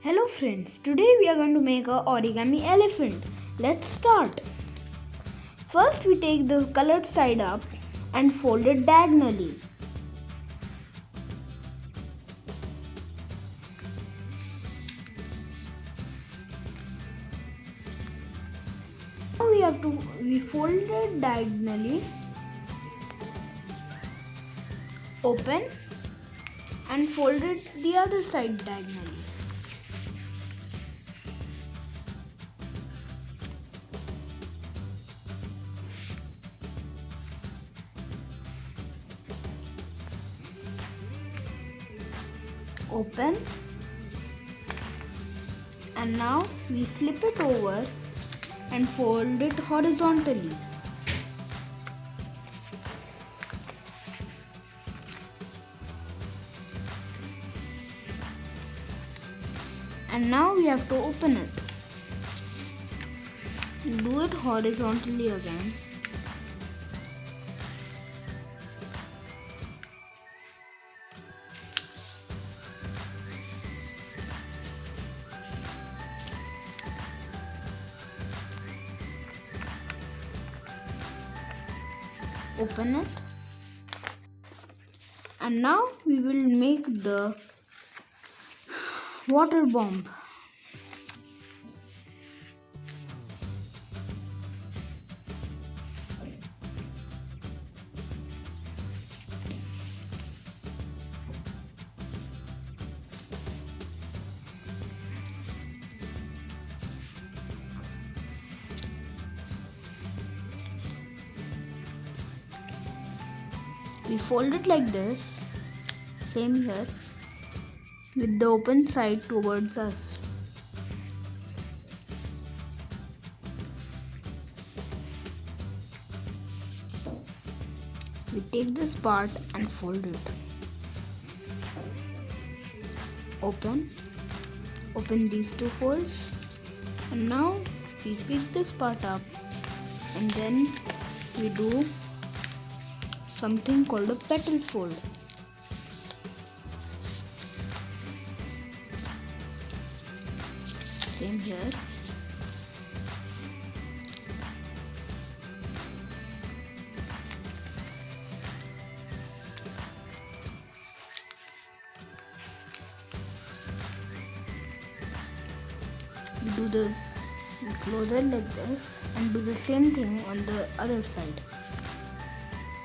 Hello friends, today we are going to make a origami elephant. Let's start. First we take the colored side up and fold it diagonally. Now we fold it diagonally, open and fold it the other side diagonally. Open, and now we flip it over and fold it horizontally. And now we have to open it. Do it horizontally again. Open it, and now we will make the water bomb. We fold it like this, same here, with the open side towards us. We take this part and fold it. Open these two folds, and now we pick this part up, and then we do something called a petal fold. Same here. We close it like this and do the same thing on the other side.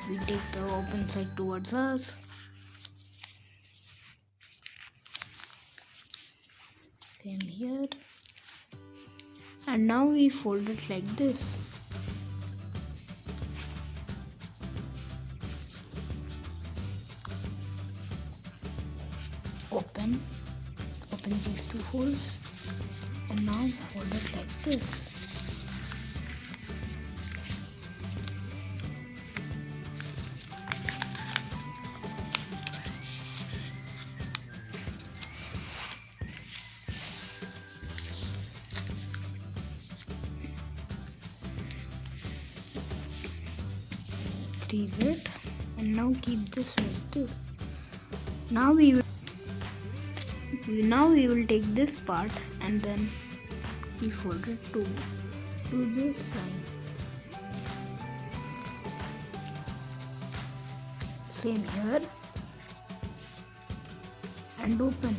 We take the open side towards us. Same here. And now we fold it like this. Open these two folds, and now fold it like this. Freeze it, and now keep this like this. Now we will take this part and then we fold it to this line. Same here, and open.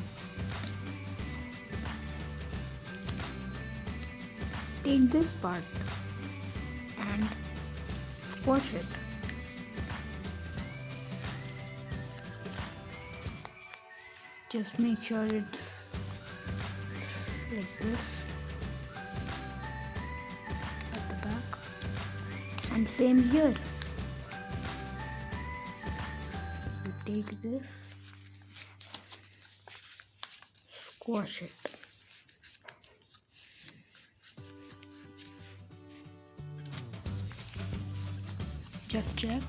Take this part and squash it. Just make sure it's like this at the back, and same here. We take this, squash it. Just check.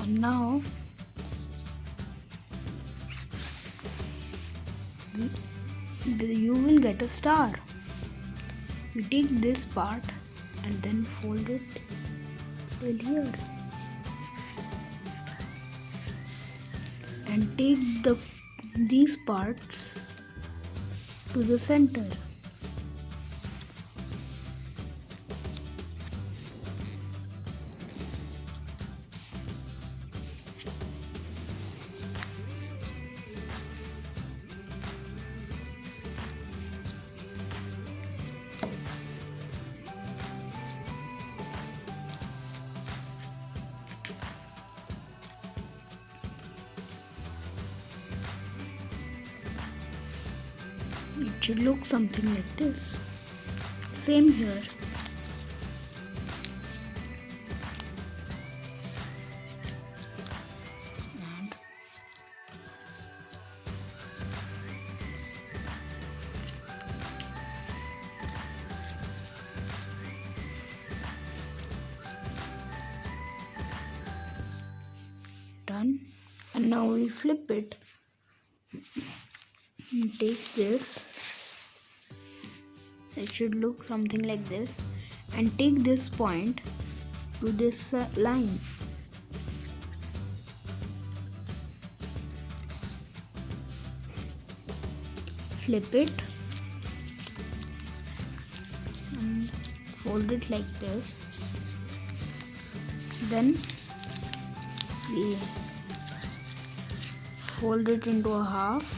And now you will get a star. You take this part and then fold it till here, and take the these parts to the center. It should look something like this. Same here. And done. And now we flip it. And take this. It should look something like this, and take this point to this line. Flip it and fold it like this. Then we fold it into a half.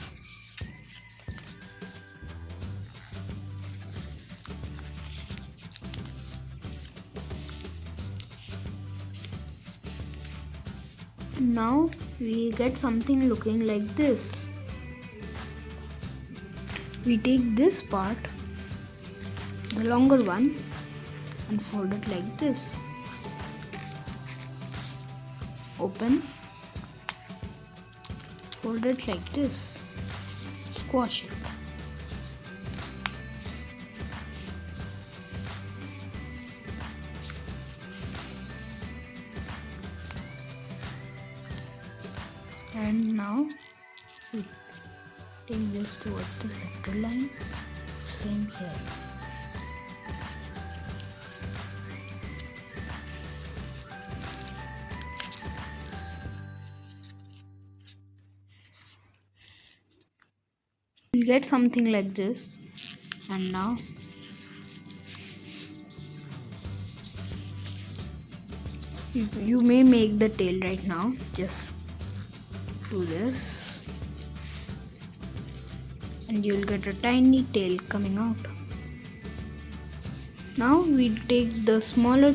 Now we get something looking like this. We take this part, the longer one, and fold it like this. Open, fold it like this, squash it. And now we take this towards the center line. Same here. We'll get something like this. And now you may make the tail right now. Just do this and you'll get a tiny tail coming out. Now we take the smaller,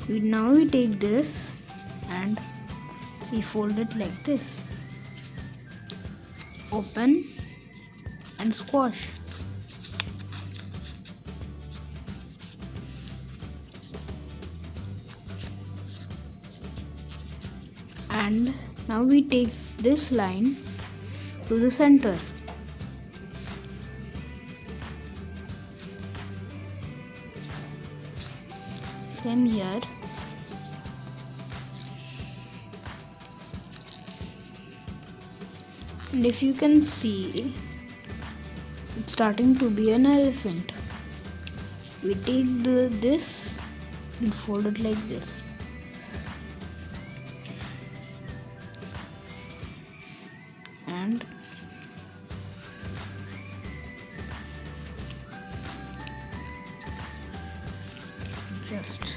now we take this and we fold it like this. Open and squash. And now we take this line to the center. Same here. And if you can see, it's starting to be an elephant. We take this and fold it like this. And just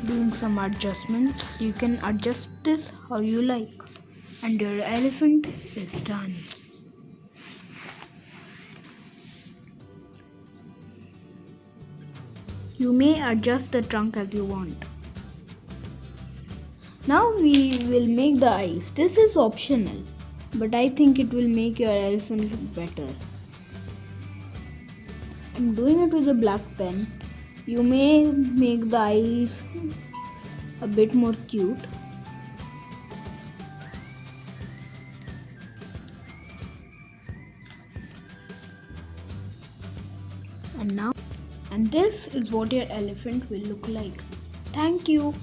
doing some adjustments. You can adjust this how you like, and your elephant is done. You may adjust the trunk as you want. Now we will make the eyes. This is optional, but I think it will make your elephant look better. I'm doing it with a black pen. You may make the eyes a bit more cute. And this is what your elephant will look like. Thank you.